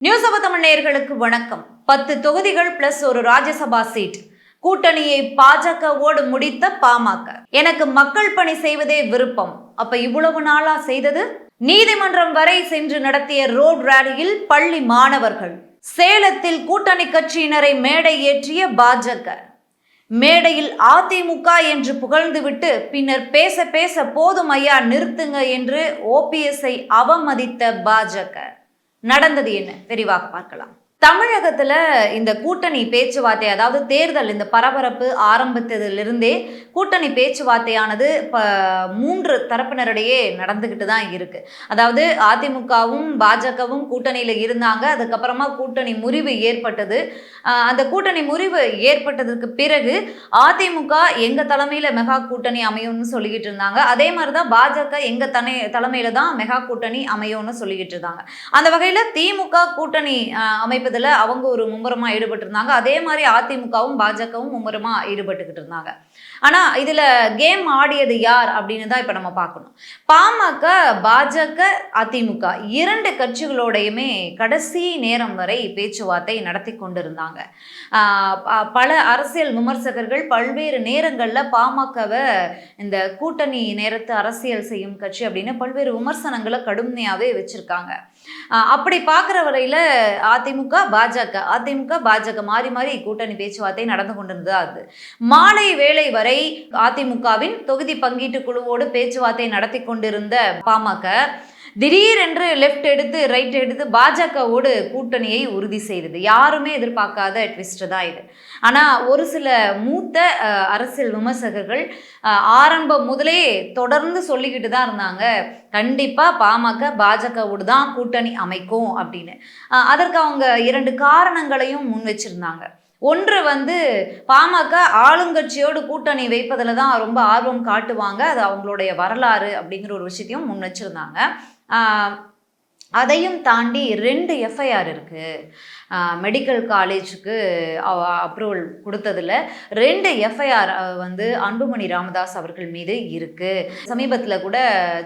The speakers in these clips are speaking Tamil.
நியூஸ் அவ தமிழ் நேயர்களுக்கு வணக்கம். 10 தொகுதிகள் பிளஸ் ஒரு ராஜ்யசபா சீட். கூட்டணியை பாஜகவோடு முடித்த பாமக. எனக்கு மக்கள் பணி செய்வதே விருப்பம். அப்ப இவ்வளவு நாளா செய்தது? நீதிமன்றம் வரை சென்று நடத்திய ரோட் ராலியில் பள்ளி மாணவர்கள். சேலத்தில் கூட்டணி கட்சியினரை மேடை ஏற்றிய பாஜக. மேடையில் அதிமுக என்று புகழ்ந்துவிட்டு பின்னர் பேச பேச போதும் ஐயா நிறுத்துங்க என்று ஓபிஎஸ்ஐ அவமதித்த பாஜக. நடந்தது என்ன? விரிவாக பார்க்கலாம். தமிழகத்துல இந்த கூட்டணி பேச்சுவார்த்தை, அதாவது தேர்தல், இந்த பரபரப்பு ஆரம்பித்ததிலிருந்தே கூட்டணி பேச்சுவார்த்தையானது 3 தரப்பினரிடையே நடந்துகிட்டு தான் இருக்கு. அதாவது அதிமுகவும் பாஜகவும் கூட்டணியில இருந்தாங்க. அதுக்கப்புறமா கூட்டணி முறிவு ஏற்பட்டது. அந்த கூட்டணி முறிவு ஏற்பட்டதுக்கு பிறகு அதிமுக எங்க தலைமையில மெகா கூட்டணி அமையும்னு சொல்லிக்கிட்டு இருந்தாங்க. அதே மாதிரிதான் பாஜக எங்க தலைமையில தான் மெகா கூட்டணி அமையும்னு சொல்லிக்கிட்டு இருந்தாங்க. அந்த வகையில திமுக கூட்டணி அமைப்பு அவங்க ஒரு மும்முரமா ஈடுபட்டு இருந்தாங்க. அதே மாதிரி அதிமுகவும் பாஜகவும் மும்முரமா ஈடுபட்டுக்கிட்டு இருந்தாங்க. ஆனா இதுல கேம் ஆடியது யார் அப்படின்னு தான் இப்ப நம்ம பார்க்கணும். பாமக, பாஜக, அதிமுக 2 கட்சிகளோடையுமே கடைசி நேரம் வரை பேச்சுவார்த்தை நடத்தி கொண்டிருந்தாங்க. பல அரசியல் விமர்சகர்கள் பல்வேறு நேரங்கள்ல பாமகவை இந்த கூட்டணி நேரத்து அரசியல் செய்யும் கட்சி அப்படின்னு பல்வேறு விமர்சனங்களை கடுமையாவே வச்சிருக்காங்க. அப்படி பார்க்குற வரையில அதிமுக பாஜக மாறி மாறி கூட்டணி பேச்சுவார்த்தை நடந்து கொண்டிருந்தது. அது மாலை வேளை வரை அதிமுகவின் தொகுதி பங்கீட்டு குழுவோடு பேச்சுவார்த்தை நடத்தி கொண்டிருந்த பாமக திடீரென்று லெஃப்ட் எடுத்து ரைட் எடுத்து பாஜகவோடு கூட்டணியை உறுதி செய்தது. யாருமே எதிர்பார்க்காத ட்விஸ்ட் தான் இது. ஆனால் ஒரு சில மூத்த அரசியல் விமர்சகர்கள் ஆரம்பம் முதலே தொடர்ந்து சொல்லிக்கிட்டு தான் இருந்தாங்க, கண்டிப்பாக பாமக பாஜகவோடு தான் கூட்டணி அமைக்கும் அப்படின்னு. அதற்கு அவங்க 2 காரணங்களையும் முன் வச்சிருந்தாங்க. ஒன்று பாமக ஆளுங்கட்சியோடு கூட்டணி வைப்பதில் தான் ரொம்ப ஆர்வம் காட்டுவாங்க, அது அவங்களுடைய வரலாறு அப்படிங்கிற ஒரு விஷயத்தையும் முன் வச்சிருந்தாங்க. அதையும் தாண்டி 2 எஃப்ஐஆர் இருக்குது. மெடிக்கல் காலேஜுக்கு அப்ரூவல் கொடுத்ததில் 2 எஃப்ஐஆர் அன்புமணி ராமதாஸ் அவர்கள் மீது இருக்குது. சமீபத்தில் கூட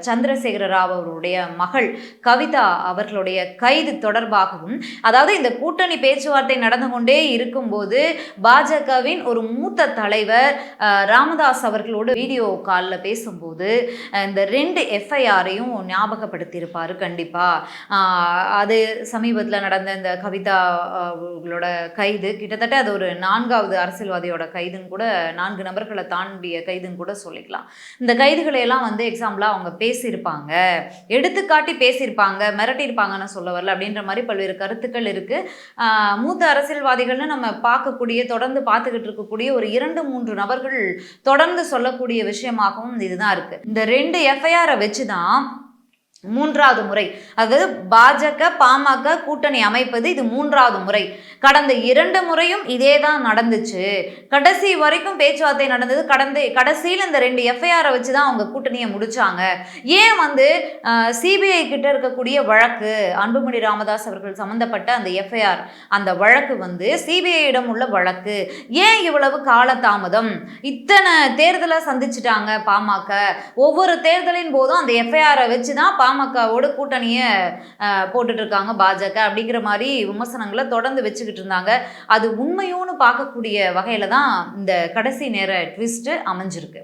சந்திரசேகர ராவ் அவருடைய மகள் கவிதா அவர்களுடைய கைது தொடர்பாகவும், அதாவது இந்த கூட்டணி பேச்சுவார்த்தை நடந்து கொண்டே இருக்கும்போது பாஜகவின் ஒரு மூத்த தலைவர் ராமதாஸ் அவர்களோடு வீடியோ காலில் பேசும்போது இந்த 2 எஃப்ஐஆரையும் ஞாபகப்படுத்தியிருப்பார் கண்டிப்பாக. அது சமீபத்தில் நடந்த இந்த கவிதா அவங்களோட கைது கிட்டத்தட்ட அது ஒரு 4வது அரசியல்வாதியோட கைதுன்னு கூட, 4 நபர்களை தாண்டிய கைதுன்னு கூட சொல்லிக்கலாம். இந்த கைதுகளை எல்லாம் எக்ஸாம்பிளாக அவங்க பேசியிருப்பாங்க, எடுத்துக்காட்டி பேசியிருப்பாங்க, மிரட்டியிருப்பாங்கன்னு சொல்ல வரல அப்படின்ற மாதிரி பல்வேறு கருத்துக்கள் இருக்குது. மூத்த அரசியல்வாதிகள்னு நம்ம பார்க்கக்கூடிய, தொடர்ந்து பார்த்துக்கிட்டு இருக்கக்கூடிய ஒரு 2-3 நபர்கள் தொடர்ந்து சொல்லக்கூடிய விஷயமாகவும் இதுதான் இருக்குது. இந்த 2 எஃப்ஐஆரை வச்சு தான் 3வது முறை, அதாவது பாஜக பாமக கூட்டணி அமைப்பது இது 3வது முறை. கடந்த 2 முறையும் இதே தான் நடந்துச்சு. கடைசி வரைக்கும் பேச்சுவார்த்தை நடந்தது. கடைசியில் இந்த 2 எஃப்ஐஆரை வச்சு தான் அவங்க கூட்டணியை முடிச்சாங்க. ஏன் சிபிஐ கிட்ட இருக்கக்கூடிய வழக்கு, அன்புமணி ராமதாஸ் அவர்கள் சம்பந்தப்பட்ட அந்த எஃப்ஐஆர், அந்த வழக்கு சிபிஐயிடம் உள்ள வழக்கு, ஏன் இவ்வளவு காலதாமதம்? இத்தனை தேர்தலை சந்திச்சுட்டாங்க பாமக. ஒவ்வொரு தேர்தலின் போதும் அந்த எஃப்ஐஆரை வச்சு தான் பாமகவோட கூட்டணியை போட்டுட்டு இருக்காங்க பாஜக அப்படிங்கிற மாதிரி விமர்சனங்களை தொடர்ந்து வச்சுக்கிட்டு இருந்தாங்க. அது உண்மையோன்னு பார்க்கக்கூடிய வகையில தான் இந்த கடைசி நேர ட்விஸ்ட் அமைஞ்சிருக்கு.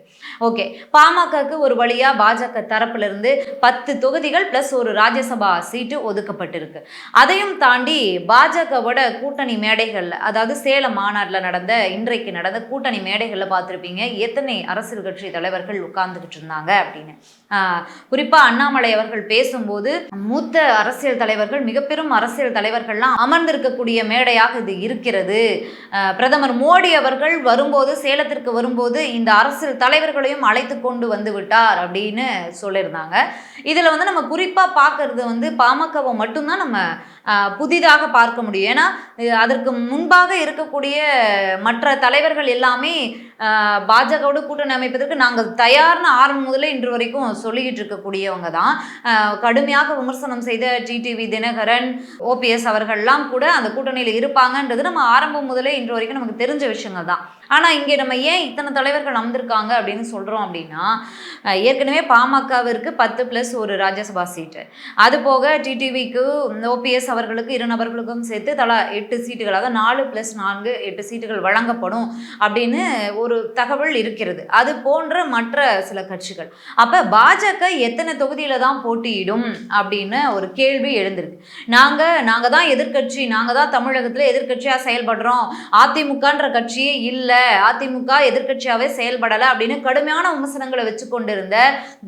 ஓகே, பாமகக்கு ஒரு வழியா பாஜக தரப்புல இருந்து 10 தொகுதிகள் பிளஸ் ஒரு ராஜ்யசபா சீட்டு ஒதுக்கப்பட்டிருக்கு. அதையும் தாண்டி பாஜகவோட கூட்டணி மேடைகள்ல, அதாவது சேலம் மாநாட்டில் இன்றைக்கு நடந்த கூட்டணி மேடைகள்ல பார்த்துருப்பீங்க எத்தனை அரசியல் கட்சி தலைவர்கள் உட்கார்ந்துகிட்டு இருந்தாங்க அப்படின்னு. குறிப்பா அண்ணாமலை அவர்கள் பேசும்போது மூத்த அரசியல் தலைவர்கள், மிக பெரும் அரசியல் தலைவர்கள்லாம் அமர்ந்திருக்கக்கூடிய மேடையாக இது இருக்கிறது. பிரதமர் மோடி அவர்கள் வரும்போது, சேலத்திற்கு வரும்போது இந்த அரசியல் தலைவர்களையும் அழைத்து கொண்டு வந்து விட்டார் அப்படின்னு சொல்லியிருந்தாங்க. இதுல நம்ம குறிப்பா பார்க்கறது பாமகவை மட்டும்தான் நம்ம புதிதாக பார்க்க முடியும். ஏன்னா அதற்கு முன்பாக இருக்கக்கூடிய மற்ற தலைவர்கள் எல்லாமே பாஜகவோட கூட்டணி அமைப்பதற்கு நாங்கள் தயார்னு ஆரம்பம் முதல்ல இன்று வரைக்கும் சொல்லிக்கிட்டு இருக்கக்கூடியவங்க தான். கடுமையாக விமர்சனம் செய்த டிடிவி தினகரன், ஓபிஎஸ் அவர்கள்லாம் கூட அந்த கூட்டணியில் இருப்பாங்கன்றது நம்ம ஆரம்பம் முதலே இன்று வரைக்கும் நமக்கு தெரிஞ்ச விஷயங்கள் தான். ஆனால் இங்கே நம்ம ஏன் இத்தனை தலைவர்கள் அமர்ந்திருக்காங்க அப்படின்னு சொல்கிறோம் அப்படின்னா, ஏற்கனவே பாமகவிற்கு 10+ ஒரு ராஜ்யசபா சீட்டு, அது போக டிடிவிக்கு ஓபிஎஸ் அவர்களுக்கு 2 நபர்களுக்கும் சேர்த்து தலா 8 சீட்டுகளாக 4+4 8 சீட்டுகள் வழங்கப்படும் அப்படின்னு ஒரு தகவல் இருக்கிறது. அது போன்ற மற்ற சில கட்சிகள். அப்போ பாஜக எத்தனை தொகுதியில் தான் போட்டியிடும் அப்படின்னு ஒரு கேள்வி எழுந்திருக்கு. நாங்கள் தான் எதிர்கட்சி, நாங்கள் தான் தமிழகத்தில் எதிர்கட்சியாக செயல்படுறோம், அதிமுகன்ற கட்சியே இல்லை, அதிமுக எதிர்கட்சியாவே செயல்படலை அப்படின்னு கடுமையான விமர்சனங்களை வச்சு கொண்டிருந்த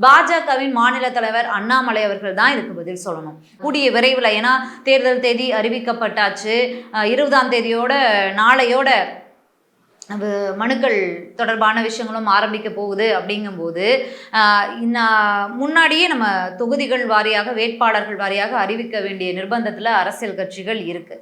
பாஜகவின் மாநில தலைவர் அண்ணாமலை அவர்கள் தான் இதுக்கு பதில் சொல்லணும். கூடிய விரைவில், ஏன்னா தேர்தல் தேதி அறிவிக்கப்பட்டாச்சு, 20ஆம் தேதியோட நாளையோட மனுக்கள் தொடர்பான விஷயங்களும் ஆரம்பிக்க போகுது. அப்படிங்கும்போது முன்னாடியே நம்ம தொகுதிகள் வாரியாக வேட்பாளர்கள் வாரியாக அறிவிக்க வேண்டிய நிர்பந்தத்தில் அரசியல் கட்சிகள் இருக்கு.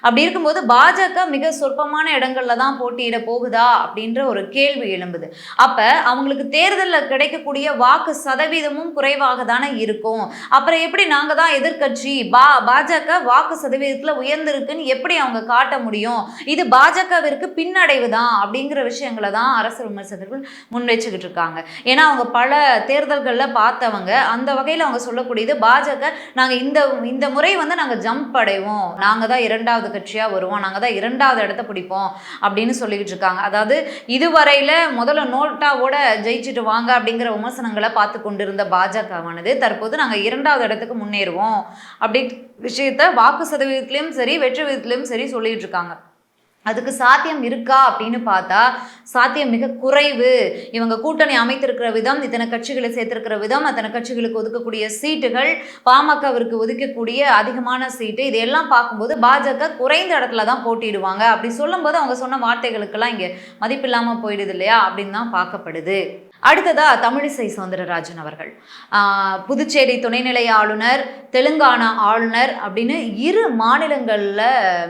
அப்படி இருக்கும்போது பாஜக மிக சொற்பமான இடங்கள்ல தான் போட்டியிட போகுதா அப்படின்ற ஒரு கேள்வி எழும்புது. அப்ப அவங்களுக்கு தேர்தலில் கிடைக்கக்கூடிய வாக்கு சதவீதமும் குறைவாக தானே இருக்கும். அப்புறம் எப்படி நாங்க தான் எதிர்கட்சி, பாஜக வாக்கு சதவீதத்துல உயர்ந்திருக்குன்னு எப்படி அவங்க காட்ட முடியும்? இது பாஜகவிற்கு பின்னடைவு தான் அப்படிங்கிற விஷயங்களை தான் அரசியல் விமர்சகர்கள் முன்வைச்சுக்கிட்டு இருக்காங்க. ஏன்னா அவங்க பல தேர்தல்களில் பார்த்தவங்க. அந்த வகையில் அவங்க சொல்லக்கூடியது, பாஜக நாங்கள் இந்த முறை வந்து நாங்கள் ஜம்ப் அடைவோம், நாங்கள் தான் 2வது கட்சியாக வருவோம், நாங்கள் தான் 2வது இடத்த பிடிப்போம் அப்படின்னு சொல்லிக்கிட்டு இருக்காங்க. அதாவது இதுவரையில் முதல்ல நோட்டாவோட ஜெயிச்சுட்டு வாங்க அப்படிங்கிற விமர்சனங்களை பார்த்து கொண்டிருந்த பாஜகவானது தற்போது நாங்கள் 2வது இடத்துக்கு முன்னேறுவோம் அப்படி விஷயத்த வாக்கு சதவீதத்திலையும் சரி வெற்றி விகிதத்திலையும் சரி சொல்லிட்டு இருக்காங்க. அதுக்கு சாத்தியம் இருக்கா அப்படின்னு பார்த்தா சாத்தியம் மிக குறைவு. இவங்க கூட்டணி அமைத்திருக்கிற விதம், இத்தனை கட்சிகளை சேர்த்திருக்கிற விதம், அத்தனை கட்சிகளுக்கு ஒதுக்கக்கூடிய சீட்டுகள், பாமகவிற்கு ஒதுக்கக்கூடிய அதிகமான சீட்டு, இதெல்லாம் பார்க்கும்போது பாஜக குறைந்த இடத்துல தான் போட்டியிடுவாங்க. அப்படி சொல்லும்போது அவங்க சொன்ன வார்த்தைகளுக்கெல்லாம் இங்கே மதிப்பில்லாமல் போயிடுது இல்லையா அப்படின்னு தான் பார்க்கப்படுது. அடுத்ததா தமிழிசை சவுந்தரராஜன் அவர்கள் புதுச்சேரி துணைநிலை ஆளுநர், தெலுங்கானா ஆளுநர் அப்படின்னு 2 மாநிலங்களில்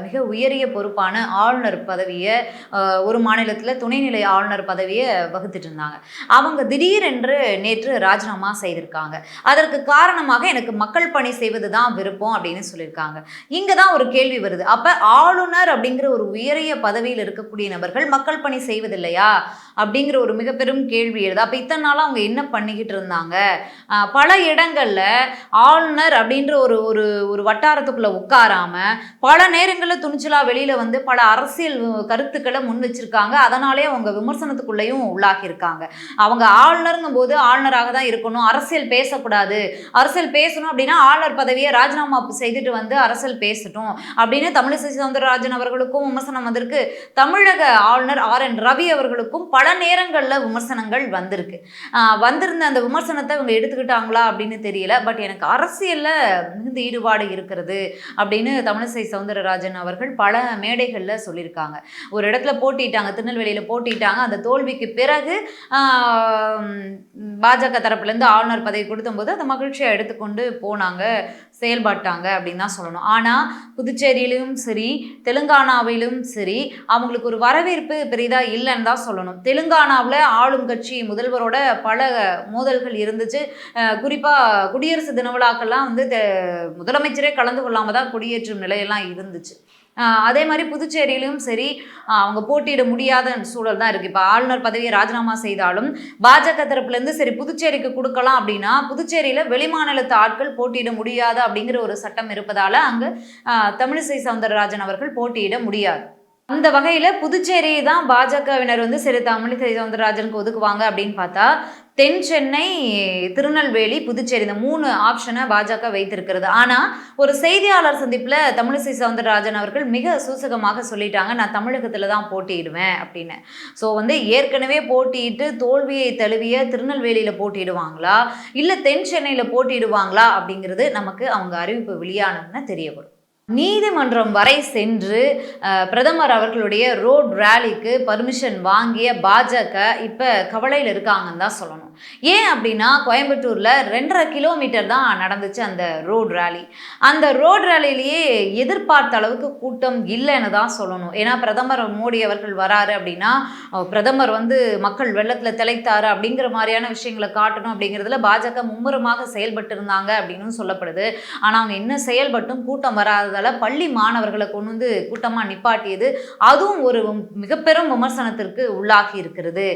மிக உயரிய பொறுப்பான ஆளுநர் பதவியை, ஒரு மாநிலத்தில் துணைநிலை ஆளுநர் பதவியை வகுத்துட்டு இருந்தாங்க. அவங்க திடீரென்று நேற்று ராஜினாமா செய்திருக்காங்க. அதற்கு காரணமாக எனக்கு மக்கள் பணி செய்வது தான் விருப்பம் அப்படின்னு சொல்லியிருக்காங்க. இங்கே தான் ஒரு கேள்வி வருது. அப்போ ஆளுநர் அப்படிங்கிற ஒரு உயரிய பதவியில் இருக்கக்கூடிய நபர்கள் மக்கள் பணி செய்வதில்லையா அப்படிங்கிற ஒரு மிக பெரும் கேள்வி எழுது. அப்போ இத்தனை நாளாக அவங்க என்ன பண்ணிக்கிட்டு இருந்தாங்க? பல இடங்களில் ஆளுநர் அப்படின்ற ஒரு ஒரு ஒரு வட்டாரத்துக்குள்ளே உட்காராம பல நேரங்களில் துணிச்சலாக வெளியில் வந்து பல அரசியல் கருத்துக்களை முன் வச்சிருக்காங்க. அதனாலே அவங்க விமர்சனத்துக்குள்ளேயும் உள்ளாகியிருக்காங்க. அவங்க ஆளுநருங்கும் போது ஆளுநராக தான் இருக்கணும், அரசியல் பேசக்கூடாது, அரசியல் பேசணும் அப்படின்னா ஆளுநர் பதவியை ராஜினாமா செய்துட்டு வந்து அரசியல் பேசட்டும் அப்படின்னு தமிழிசை சவுந்தரராஜன் அவர்களுக்கும் விமர்சனம் வந்திருக்கு. தமிழக ஆளுநர் RN ரவி அவர்களுக்கும் பல நேரங்களில் விமர்சனங்கள் வந்திருக்கு. வந்திருந்த அந்த விமர்சனத்தை இவங்க எடுத்துக்கிட்டாங்களா அப்படின்னு தெரியல. பட் எனக்கு அரசியலில் மிகுந்த ஈடுபாடு இருக்கிறது அப்படின்னு தமிழிசை சவுந்தரராஜன் அவர்கள் பல மேடைகளில் சொல்லியிருக்காங்க. ஒரு இடத்துல போட்டிட்டாங்க, திருநெல்வேலியில் போட்டிட்டாங்க. அந்த தோல்விக்கு பிறகு பாஜக தரப்புலேருந்து ஆளுநர் பதவி கொடுத்தபோது அந்த மகிழ்ச்சியை எடுத்துக்கொண்டு போனாங்க, செயல்பட்டாங்க அப்படின்னு தான் சொல்லணும். ஆனால் புதுச்சேரியிலும் சரி தெலுங்கானாவிலும் சரி அவங்களுக்கு ஒரு வரவேற்பு பெரிதாக இல்லைன்னு தான் சொல்லணும். தெலுங்கானாவில் ஆளும் கட்சி முதல்வரோட பல மோதல்கள் இருந்துச்சு. குறிப்பாக குடியரசு தின விழாக்கெல்லாம் வந்து முதலமைச்சரே கலந்து கொள்ளாமல் தான் கொடியேற்றும் நிலையெல்லாம் இருந்துச்சு. அதே மாதிரி புதுச்சேரியிலும் சரி அவங்க போட்டியிட முடியாத சூழல் தான் இருக்குது. இப்போ ஆளுநர் பதவியை ராஜினாமா செய்தாலும் பாஜக தரப்புலேருந்து சரி புதுச்சேரிக்கு கொடுக்கலாம் அப்படின்னா புதுச்சேரியில் வெளிமாநிலத்து ஆட்கள் போட்டியிட முடியாது அப்படிங்கிற ஒரு சட்டம் இருப்பதால் அங்கே தமிழிசை சவுந்தரராஜன் அவர்கள் போட்டியிட முடியாது. அந்த வகையில் புதுச்சேரி தான் பாஜகவினர் வந்து சரி தமிழிசை சவுந்தரராஜனுக்கு ஒதுக்குவாங்க அப்படின்னு பார்த்தா தென் சென்னை, திருநெல்வேலி, புதுச்சேரி இந்த 3 ஆப்ஷனை பாஜக வைத்திருக்கிறது. ஆனால் ஒரு செய்தியாளர் சந்திப்பில் தமிழிசை சவுந்தரராஜன் அவர்கள் மிக சூசகமாக சொல்லிட்டாங்க, நான் தமிழகத்தில் தான் போட்டியிடுவேன் அப்படின்னு. ஸோ வந்து ஏற்கனவே போட்டியிட்டு தோல்வியை தழுவிய திருநெல்வேலியில் போட்டியிடுவாங்களா இல்லை தென் சென்னையில் போட்டியிடுவாங்களா அப்படிங்கிறது நமக்கு அவங்க அறிவிப்பு வெளியானதுன்னு தெரிய வரும். நீதிமன்றம் வரை சென்று பிரதமர் அவர்களுடைய ரோட் ரேலிக்கு பர்மிஷன் வாங்கிய பாஜக இப்போ கவலையில் இருக்காங்கன்னு தான் சொல்லணும். ஏன் அப்படின்னா கோயம்புத்தூரில் 2.5 கிலோமீட்டர் தான் நடந்துச்சு அந்த ரோட் ரேலி. அந்த ரோட் ரேலிலேயே எதிர்பார்த்த அளவுக்கு கூட்டம் இல்லைன்னு தான் சொல்லணும். ஏன்னா பிரதமர் மோடி அவர்கள் வராரு அப்படின்னா பிரதமர் மக்கள் வெள்ளத்தில் திளைத்தாரு அப்படிங்கிற மாதிரியான விஷயங்களை காட்டணும் அப்படிங்கிறதுல பாஜக மும்முரமாக செயல்பட்டு இருந்தாங்க அப்படின்னு சொல்லப்படுது. ஆனால் அவங்க என்ன செயல்பட்டும் கூட்டம் வராததால் பள்ளி மாணவர்களை கொண்டு கூட்டமாக நிப்பாட்டியது அதுவும் ஒரு மிக பெரும் விமர்சனத்திற்கு உள்ளாகி இருக்கிறது.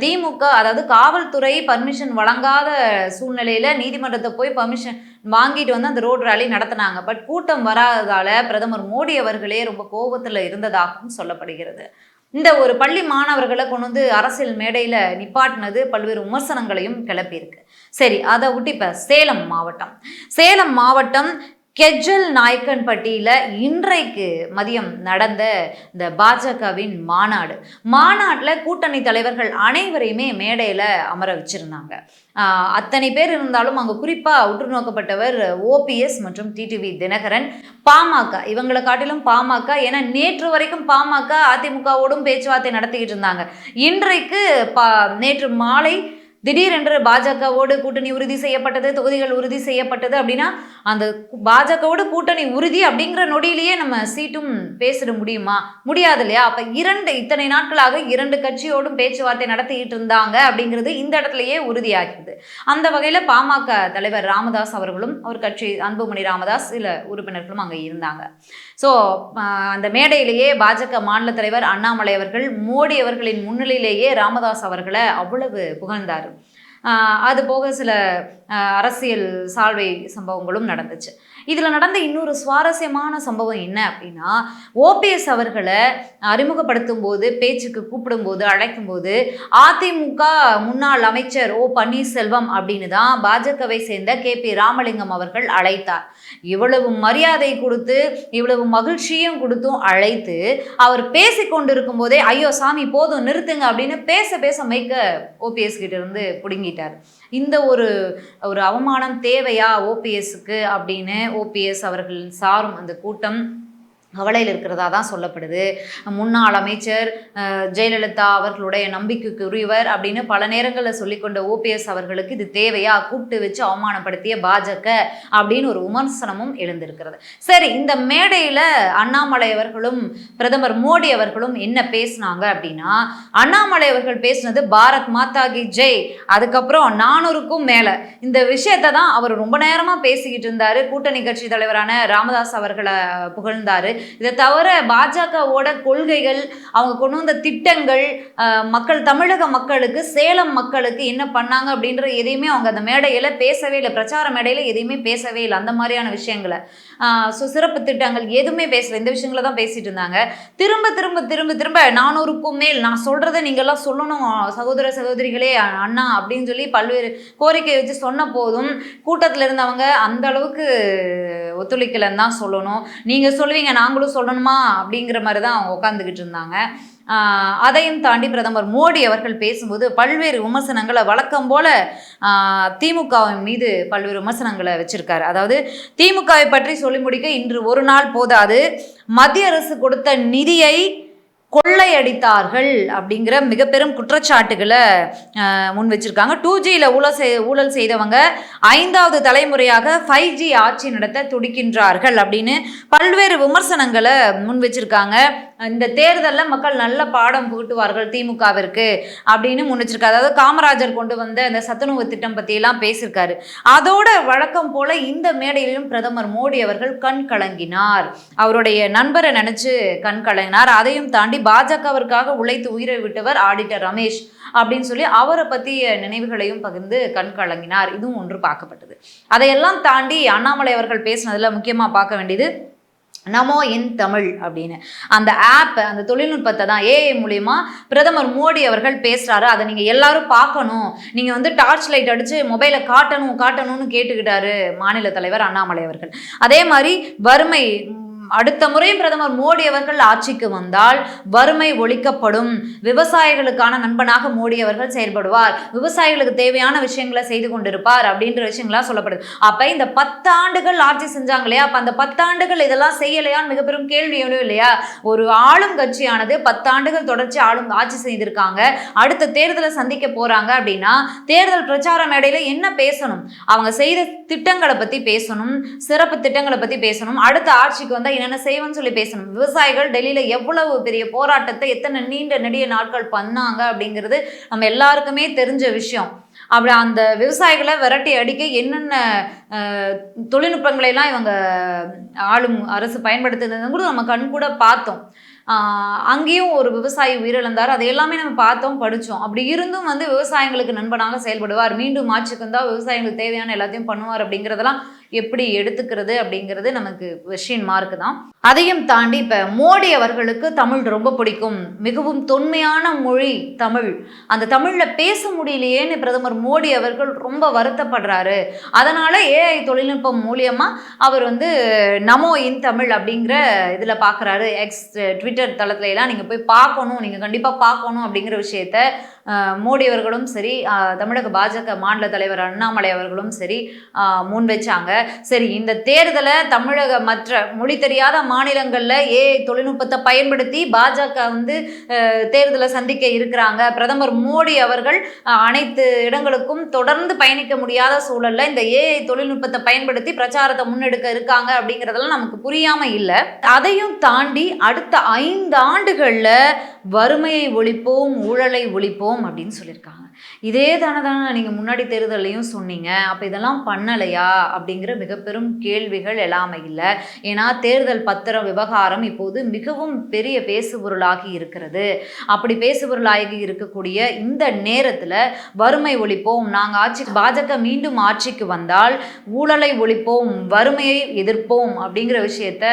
திமுக அதாவது காவல்துறை பர்மிஷன் வழங்காத சூழ்நிலையில நீதிமன்றத்தை போய் பர்மிஷன் வாங்கிட்டு அந்த ரோட் ரேலி நடத்தினாங்க. பட் கூட்டம் வராததால பிரதமர் மோடி அவர்களே ரொம்ப கோபத்தில் இருந்ததாகவும் சொல்லப்படுகிறது. இந்த ஒரு பள்ளி மாணவர்களை கொண்டு அரசியல் மேடையில் நிப்பாட்டினது பல்வேறு விமர்சனங்களையும் கிளப்பியிருக்கு. சரி, அதை விட்டு இப்போ சேலம் மாவட்டம் கெஜல் நாயக்கன்பட்டியில் இன்றைக்கு மதியம் நடந்த இந்த பாஜகவின் மாநாட்டில் கூட்டணி தலைவர்கள் அனைவரையுமே மேடையில் அமர வச்சிருந்தாங்க. அத்தனை பேர் இருந்தாலும் அங்கே குறிப்பாக உற்று நோக்கப்பட்டவர் ஓபிஎஸ் மற்றும் டிடிவி தினகரன். பாமக இவங்களை காட்டிலும் பாமக, ஏன்னா நேற்று வரைக்கும் பாமக அதிமுகவோடும் பேச்சுவார்த்தை நடத்திக்கிட்டு இருந்தாங்க. இன்றைக்கு நேற்று மாலை திடீரென்று பாஜகவோடு கூட்டணி உறுதி செய்யப்பட்டது, தொகுதிகள் உறுதி செய்யப்பட்டது அப்படின்னா அந்த பாஜகவோடு கூட்டணி உறுதி அப்படிங்கிற நொடியிலேயே நம்ம சீட்டும் பேசிட முடியுமா? முடியாது இல்லையா? அப்போ இத்தனை நாட்களாக 2 கட்சியோடும் பேச்சுவார்த்தை நடத்திக்கிட்டு இருந்தாங்க அப்படிங்கிறது இந்த இடத்துலையே உறுதியாகிறது. அந்த வகையில் பாமக தலைவர் ராமதாஸ் அவர்களும் அவர் கட்சி அன்புமணி ராமதாஸ் சில உறுப்பினர்களும் அங்கே இருந்தாங்க. ஸோ அந்த மேடையிலேயே பாஜக மாநில தலைவர் அண்ணாமலை அவர்கள் மோடி அவர்களின் முன்னிலையிலேயே ராமதாஸ் அவர்களை அவ்வளவு புகழ்ந்தார். அது போக சில அரசியல் சால்வை சம்பவங்களும் நடந்துச்சு. இதில் நடந்த இன்னொரு சுவாரஸ்யமான சம்பவம் என்ன அப்படின்னா, ஓபிஎஸ் அவர்களை அறிமுகப்படுத்தும் போது, பேச்சுக்கு கூப்பிடும்போது, அழைக்கும்போது அதிமுக முன்னாள் அமைச்சர் ஓ பன்னீர்செல்வம் அப்படின்னு தான் பாஜகவை சேர்ந்த KP ராமலிங்கம் அவர்கள் அழைத்தார். இவ்வளவு மரியாதை கொடுத்து இவ்வளவு மகிழ்ச்சியும் கொடுத்தும் அழைத்து அவர் பேசி கொண்டிருக்கும் போதே ஐயோ சாமி போதும் நிறுத்துங்க அப்படின்னு பேச மைக்க ஓபிஎஸ் கிட்ட இருந்து பிடுங்கிட்டார். இந்த ஒரு அவமானம் தேவையா ஓபிஎஸ்க்கு அப்படின்னு ஓபிஎஸ் அவர்கள் சாரும் அந்த கூட்டம் கவலையில் இருக்கிறதா தான் சொல்லப்படுது. முன்னாள் அமைச்சர் ஜெயலலிதா அவர்களுடைய நம்பிக்கைக்கு உரியவர் அப்படின்னு பல நேரங்களில் சொல்லிக்கொண்ட ஓபிஎஸ் அவர்களுக்கு இது தேவையா, கூப்பிட்டு வச்சு அவமானப்படுத்திய பாஜக அப்படின்னு ஒரு விமர்சனமும் எழுந்திருக்கிறது. சரி, இந்த மேடையில் அண்ணாமலை அவர்களும் பிரதமர் மோடி அவர்களும் என்ன பேசினாங்க அப்படின்னா, அண்ணாமலை அவர்கள் பேசினது பாரத் மாதா கி ஜெய், அதுக்கப்புறம் 400க்கும் மேலே இந்த விஷயத்தை தான் அவர் ரொம்ப நேரமாக பேசிக்கிட்டு இருந்தார். கூட்டணி கட்சி தலைவரான ராமதாஸ் அவர்களை புகழ்ந்தார். இதை தவிர பாஜகவோட கொள்கைகள், அவங்க கொண்டு வந்த திட்டங்கள், தமிழக மக்களுக்கு, சேலம் மக்களுக்கு என்ன பண்ணாங்க அப்படின்ற எதையுமே அவங்க அந்த மேடையில் பேசவே இல்லை. பிரச்சார மேடையில் எதையுமே பேசவே இல்லை. அந்த மாதிரியான விஷயங்களை சிறப்பு திட்டங்கள் எதுவுமே பேசலை. இந்த விஷயங்களை தான் பேசிட்டு இருந்தாங்க. திரும்ப 400க்கும் மேல் நான் சொல்கிறத நீங்கள்லாம் சொல்லணும் சகோதர சகோதரிகளே அண்ணா அப்படின்னு சொல்லி பல்வேறு கோரிக்கை வச்சு சொன்ன போதும் கூட்டத்தில் இருந்தவங்க அந்த அளவுக்கு ஒத்துழைக்கலன்னு தான் சொல்லணும். நீங்கள் சொல்லுவீங்க நாங்களும் சொல்லணுமா அப்படிங்கிற மாதிரி தான் அவங்க உட்காந்துக்கிட்டு இருந்தாங்க. அதையும் தாண்டி பிரதமர் மோடி அவர்கள் பேசும்போது பல்வேறு விமர்சனங்களை வழக்கம் போல திமுகவின் மீது பல்வேறு விமர்சனங்களை வச்சிருக்காரு. அதாவது திமுகவை பற்றி சொல்லி முடிக்க இன்று ஒரு நாள் போதாது, மத்திய அரசு கொடுத்த நிதியை கொள்ளையடித்தார்கள் அப்படிங்கிற மிக பெரும் குற்றச்சாட்டுகளை முன் வச்சிருக்காங்க. 2Gயில் ஊழல் செய்தவங்க 5வது தலைமுறையாக 5G ஆட்சி நடத்த துடிக்கின்றார்கள் அப்படின்னு பல்வேறு விமர்சனங்களை முன் வச்சிருக்காங்க. இந்த தேர்தலில் மக்கள் நல்ல பாடம் புகட்டுவார்கள் திமுகவிற்கு அப்படின்னு முன் வச்சிருக்காரு. அதாவது காமராஜர் கொண்டு வந்த அந்த சத்துணவு திட்டம் பற்றியெல்லாம் பேசியிருக்காரு. அதோட வழக்கம் போல இந்த மேடையிலும் பிரதமர் மோடி அவர்கள் கண் கலங்கினார். அவருடைய நண்பரை நினைச்சு கண் கலங்கினார். அதையும் தாண்டி பாஜகவிற்காக உழைத்து உயிரை விட்டவர் ஆடிட்டர் ரமேஷ் அப்படின்னு சொல்லி அவரை பற்றிய நினைவுகளையும் பகிர்ந்து கண் கலங்கினார். இதுவும் ஒன்று பார்க்கப்பட்டது. அதையெல்லாம் தாண்டி அண்ணாமலை அவர்கள் பேசினதுல முக்கியமாக பார்க்க வேண்டியது நமோ இன் தமிழ் அப்படின்னு அந்த ஆப், அந்த தொழில்நுட்பத்தை தான் ஏஐ மூலியமா பிரதமர் மோடி அவர்கள் பேசுறாரு. அதை நீங்க எல்லாரும் பார்க்கணும், நீங்க டார்ச் லைட் அடிச்சு மொபைலை காட்டணும்னு கேட்டுக்கிட்டாரு மாநில தலைவர் அண்ணாமலை அவர்கள். அதே மாதிரி வறுமை அடுத்த முறை பிரதமர் மோடி அவர்கள் ஆட்சிக்கு வந்தால் வறுமை ஒழிக்கப்படும், விவசாயிகளுக்கான நண்பனாக மோடி அவர்கள் செயல்படுவார், விவசாயிகளுக்கு தேவையான விஷயங்களை செய்து கொண்டிருப்பார் அப்படின்ற விஷயங்கள்லாம் சொல்லப்படுது. அப்ப இந்த 10 ஆண்டுகள் ஆட்சி செஞ்சாங்க இல்லையா, அப்ப அந்த 10 ஆண்டுகள் இதெல்லாம் செய்யலையான்னு மிகப்பெரும் கேள்வி எழும் இல்லையா. ஒரு ஆளும் கட்சியானது 10 ஆண்டுகள் தொடர்ச்சி ஆட்சி செய்திருக்காங்க, அடுத்த தேர்தலை சந்திக்க போறாங்க அப்படின்னா தேர்தல் பிரச்சார மேடையில என்ன பேசணும்? அவங்க செய்த திட்டங்களை பத்தி பேசணும், சிறப்பு திட்டங்களை பத்தி பேசணும், அடுத்த ஆட்சிக்கு வந்தா என்னென்ன செய்வோம்னு சொல்லி பேசணும். விவசாயிகள் டெல்லியில எவ்வளவு பெரிய போராட்டத்தை எத்தனை நீண்ட நெடிய நாட்கள் பண்ணாங்க அப்படிங்கிறது நம்ம எல்லாருக்குமே தெரிஞ்ச விஷயம். அப்படி அந்த விவசாயிகளை விரட்டி அடிக்க என்னென்ன தொழில்நுட்பங்களை எல்லாம் இவங்க ஆளும் அரசு பயன்படுத்துறது கூட நம்ம கண் கூட பார்த்தோம். அங்கேயும் ஒரு விவசாயி உயிரிழந்தார், அதை எல்லாமே நம்ம பார்த்தோம், படித்தோம். அப்படி இருந்தும் விவசாயிகளுக்கு நண்பனாக செயல்படுவார், மீண்டும் ஆட்சிக்கு வந்தால் விவசாயிகளுக்கு தேவையான எல்லாத்தையும் பண்ணுவார் அப்படிங்கிறதெல்லாம் எப்படி எடுத்துக்கிறது அப்படிங்கிறது நமக்கு கொஸ்டின் மார்க் தான். அதையும் தாண்டி இப்போ மோடி அவர்களுக்கு தமிழ் ரொம்ப பிடிக்கும், மிகவும் தொன்மையான மொழி தமிழ், அந்த தமிழில் பேச முடியலையேன்னு பிரதமர் மோடி அவர்கள் ரொம்ப வருத்தப்படுறாரு. அதனால் ஏஐ தொழில்நுட்பம் மூலியமாக அவர் நமோ இன் தமிழ் அப்படிங்கிற இதில் பார்க்குறாரு. ட்விட்டர் தளத்துல எல்லாம் நீங்கள் போய் பார்க்கணும், நீங்கள் கண்டிப்பாக பார்க்கணும் அப்படிங்கிற விஷயத்த மோடி அவர்களும் சரி, தமிழக பாஜக மாநில தலைவர் அண்ணாமலை அவர்களும் சரி முன் வச்சாங்க. சரி, இந்த தேர்தலை தமிழக மற்ற மொழி தெரியாத மாநிலங்களில் ஏஐ தொழில்நுட்பத்தை பயன்படுத்தி பாஜக தேர்தலை சந்திக்க இருக்கிறாங்க. பிரதமர் மோடி அவர்கள் அனைத்து இடங்களுக்கும் தொடர்ந்து பயணிக்க முடியாத சூழல்ல இந்த ஏஐ தொழில்நுட்பத்தை பயன்படுத்தி பிரச்சாரத்தை முன்னெடுக்க இருக்காங்க அப்படிங்கிறதெல்லாம் நமக்கு புரியாம இல்லை. அதையும் தாண்டி அடுத்த 5 ஆண்டுகள்ல வறுமையை ஒழிப்போம், ஊழலை ஒழிப்போம் அப்படின்னு சொல்லியிருக்காங்க. இதே தானே நீங்கள் முன்னாடி தேர்தலையும் சொன்னீங்க. அப்போ இதெல்லாம் பண்ணலையா அப்படிங்கிற மிகப்பெரும் கேள்விகள் எல்லாமே இல்லை. ஏன்னா தேர்தல் பத்திர விவகாரம் இப்போது மிகவும் பெரிய பேசுபொருளாகி இருக்கிறது. அப்படி பேசுபொருளாகி இருக்கக்கூடிய இந்த நேரத்தில் வறுமை ஒழிப்போம், நாங்கள் பாஜக மீண்டும் ஆட்சிக்கு வந்தால் ஊழலை ஒழிப்போம், வறுமையை எதிர்ப்போம் அப்படிங்கிற விஷயத்த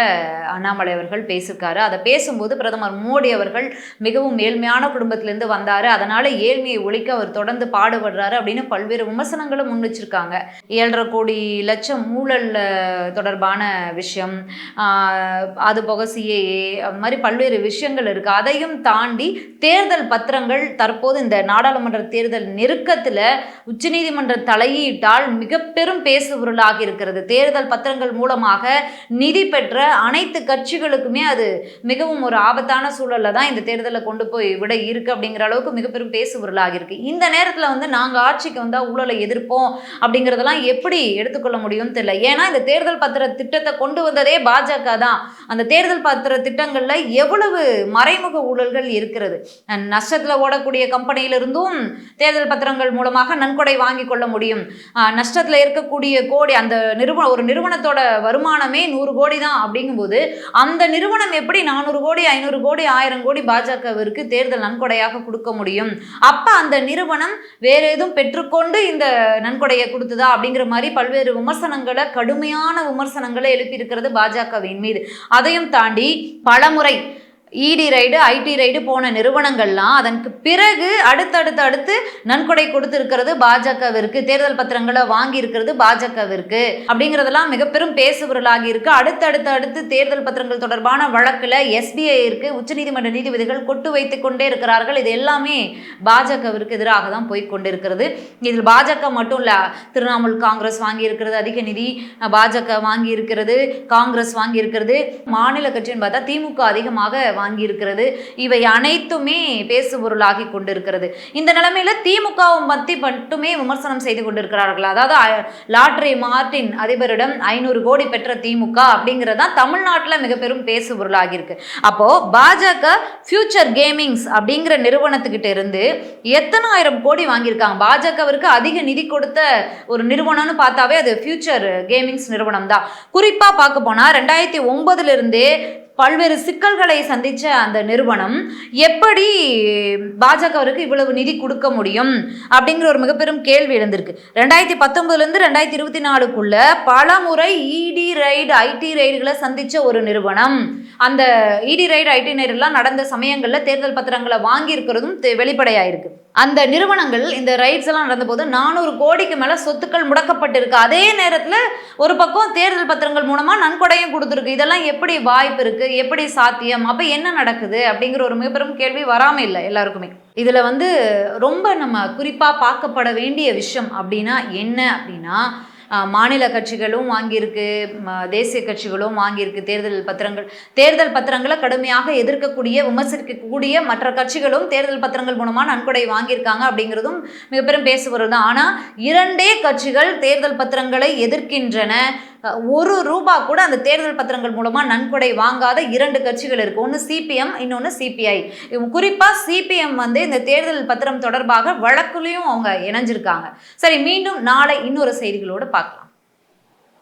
அண்ணாமலை அவர்கள் பேசியிருக்காரு. அதை பேசும்போது பிரதமர் மோடி அவர்கள் மிகவும் ஏழ்மையான குடும்பத்திலேருந்து வந்தார், அதனால ஏழ்மையை ஒழிக்க அவர் தொடர்ந்து பாடுபடுறாரு அப்படின்னு பல்வேறு விமர்சனங்களும் முன் வச்சிருக்காங்க. 7.5 கோடி லட்சம் ஊழல் தொடர்பான விஷயம், அது போக சிஏஏ, அந்த மாதிரி பல்வேறு விஷயங்கள் இருக்கு. அதையும் தாண்டி தேர்தல் பத்திரங்கள் தற்போது இந்த நாடாளுமன்ற தேர்தல் நெருக்கத்தில் உச்சநீதிமன்ற தலையீட்டால் மிக பெரும் பேசுபொருளாகி இருக்கிறது. தேர்தல் பத்திரங்கள் மூலமாக நிதி பெற்ற அனைத்து கட்சிகளுக்குமே அது மிகவும் ஒரு ஆபத்தான சூழல்ல தான் இந்த தேர்தலை கொண்டு போய் விட இருக்கு அப்படிங்கிற அளவுக்கு மிக பெரும் பேசுபொருளாகி இருக்கு. இந்த நேரத்தில் நாங்கள் ஆட்சிக்கு வந்தால் ஊழலை எதிர்ப்போம் அப்படிங்கிறதெல்லாம் எப்படி எடுத்துக்கொள்ள முடியும்னு தெரியல. ஏன்னா இந்த தேர்தல் பத்திர திட்டத்தை கொண்டு வந்ததே பாஜக தான். அந்த தேர்தல் பத்திர திட்டங்கள்ல எவ்வளவு மறைமுக ஊழல்கள் இருக்கிறது. நஷ்டத்தில் ஓடக்கூடிய கம்பெனியிலிருந்தும் தேர்தல் பத்திரங்கள் மூலமாக நன்கொடை வாங்கி கொள்ள முடியும். நஷ்டத்தில் இருக்கக்கூடிய கோடி, அந்த ஒரு நிறுவனத்தோட வருமானமே 100 கோடி தான் அப்படிங்கும்போது அந்த நிறுவனம் எப்படி 400 கோடி 500 கோடி 1000 கோடி பாஜகவிற்கு தேர்தல் நன்கொடையாக கொடுக்க முடியும்? அப்ப அந்த நிறுவனம் வேற எதுவும் பெற்றுக்கொண்டு இந்த நன்கொடையை கொடுத்ததா அப்படிங்கிற மாதிரி பல்வேறு விமர்சனங்களை, கடுமையான விமர்சனங்களை எழுப்பி இருக்கிறது பாஜகவின் மீது. அதையும் தாண்டி பலமுறை இடி ரைடு, ஐடி ரைடு போன நிறுவனங்கள்லாம் அதற்கு பிறகு அடுத்து நன்கொடை கொடுத்திருக்கிறது பாஜகவிற்கு, தேர்தல் பத்திரங்களை வாங்கி இருக்கிறது பாஜகவிற்கு அப்படிங்கிறதெல்லாம் மிக பெரும் பேசுபொருளாகி இருக்கு. அடுத்து தேர்தல் பத்திரங்கள் தொடர்பான வழக்குல எஸ்பிஐ இருக்கு, உச்சநீதிமன்ற நீதிபதிகள் கொட்டு வைத்துக் கொண்டே இருக்கிறார்கள். இது எல்லாமே பாஜகவிற்கு எதிராக தான் போய் கொண்டிருக்கிறது. இதில் பாஜக மட்டும் இல்ல, திரிணாமுல் காங்கிரஸ் வாங்கி இருக்கிறது அதிக நிதி, பாஜக வாங்கி இருக்கிறது, காங்கிரஸ் வாங்கி இருக்கிறது, மாநில கட்சின்னு பார்த்தா திமுக அதிகமாக வாங்கி இருக்கிறது. இவை அனைத்துமே பேசுபொருளாகி கொண்டிருக்கிறது. இந்த நிலைமையில திமுகவை பத்தி மட்டுமே விமர்சனம் செய்து கொண்டிருக்கிறார்கள். அதாவது லாட்ரி மார்டின் அதிபரிடம் 500 கோடி பெற்ற திமுக அப்படிங்கிறதா தமிழ்நாட்டில் மிக பெரும் பேசுபொருளாகி இருக்கு. அப்போ பாஜக ஃபியூச்சர் கேமிங்ஸ் அப்படிங்கிற நிறுவனத்துக்கிட்ட இருந்து எத்தனை ஆயிரம் கோடி வாங்கியிருக்காங்க. பாஜகவிற்கு அதிக நிதி கொடுத்த ஒரு நிறுவனம்னு பார்த்தாவே அது ஃபியூச்சர் கேமிங்ஸ் நிறுவனம் தான். குறிப்பா பார்க்க போனா 2009 இருந்தே பல்வேறு சிக்கல்களை சந்திச்ச அந்த நிறுவனம் எப்படி பாஜகவிற்கு இவ்வளவு நிதி கொடுக்க முடியும் அப்படிங்கிற ஒரு மிகப்பெரும் கேள்வி எழுந்திருக்கு. 2019 2024 பல முறை இடி ரைடு, ஐடி ரைடுகளை சந்திச்ச ஒரு நிறுவனம். அந்த இடி ரைடு, ஐடி ரைடுலாம் நடந்த சமயங்கள்ல தேர்தல் பத்திரங்களை வாங்கி இருக்கிறதும் வெளிப்படையாயிருக்கு. அந்த நிறுவனங்கள் இந்த ரைட்ஸ் எல்லாம் நடந்தபோது 400 கோடிக்கு மேலே சொத்துக்கள் முடக்கப்பட்டிருக்கு. அதே நேரத்தில் ஒரு பக்கம் தேர்தல் பத்திரங்கள் மூலமாக நன்கொடையும் கொடுத்துருக்கு. இதெல்லாம் எப்படி வாய்ப்பு இருக்குது, எப்படி சாத்தியம், அப்போ என்ன நடக்குது அப்படிங்கிற ஒரு மிகப்பெரும் கேள்வி வராமல் இல்லை எல்லாருக்குமே. இதில் வந்து ரொம்ப நம்ம குறிப்பாக பார்க்கப்பட வேண்டிய விஷயம் அப்படின்னா என்ன அப்படின்னா, மாநில கட்சிகளும் வாங்கியிருக்கு, தேசிய கட்சிகளும் வாங்கியிருக்கு தேர்தல் பத்திரங்களை கடுமையாக எதிர்க்கக்கூடிய விமர்சிக்கக்கூடிய மற்ற கட்சிகளும் தேர்தல் பத்திரங்கள் மூலமாக நன்கொடை வாங்கியிருக்காங்க அப்படிங்கிறதும் மிகப்பெரும் பேசுபொருள் தான். ஆனால் 2 கட்சிகள் தேர்தல் பத்திரங்களை எதிர்க்கின்றன. ₹1 கூட அந்த தேர்தல் பத்திரங்கள் மூலமாக நன்கொடை வாங்காத 2 கட்சிகள் இருக்குது. ஒன்று சிபிஎம், இன்னொன்று சிபிஐ. குறிப்பாக சிபிஎம் வந்து இந்த தேர்தல் பத்திரம் தொடர்பாக வழக்குலையும் அவங்க இணைஞ்சிருக்காங்க. சரி, மீண்டும் நாளை இன்னொரு செய்திகளோடு பார்க்கலாம்.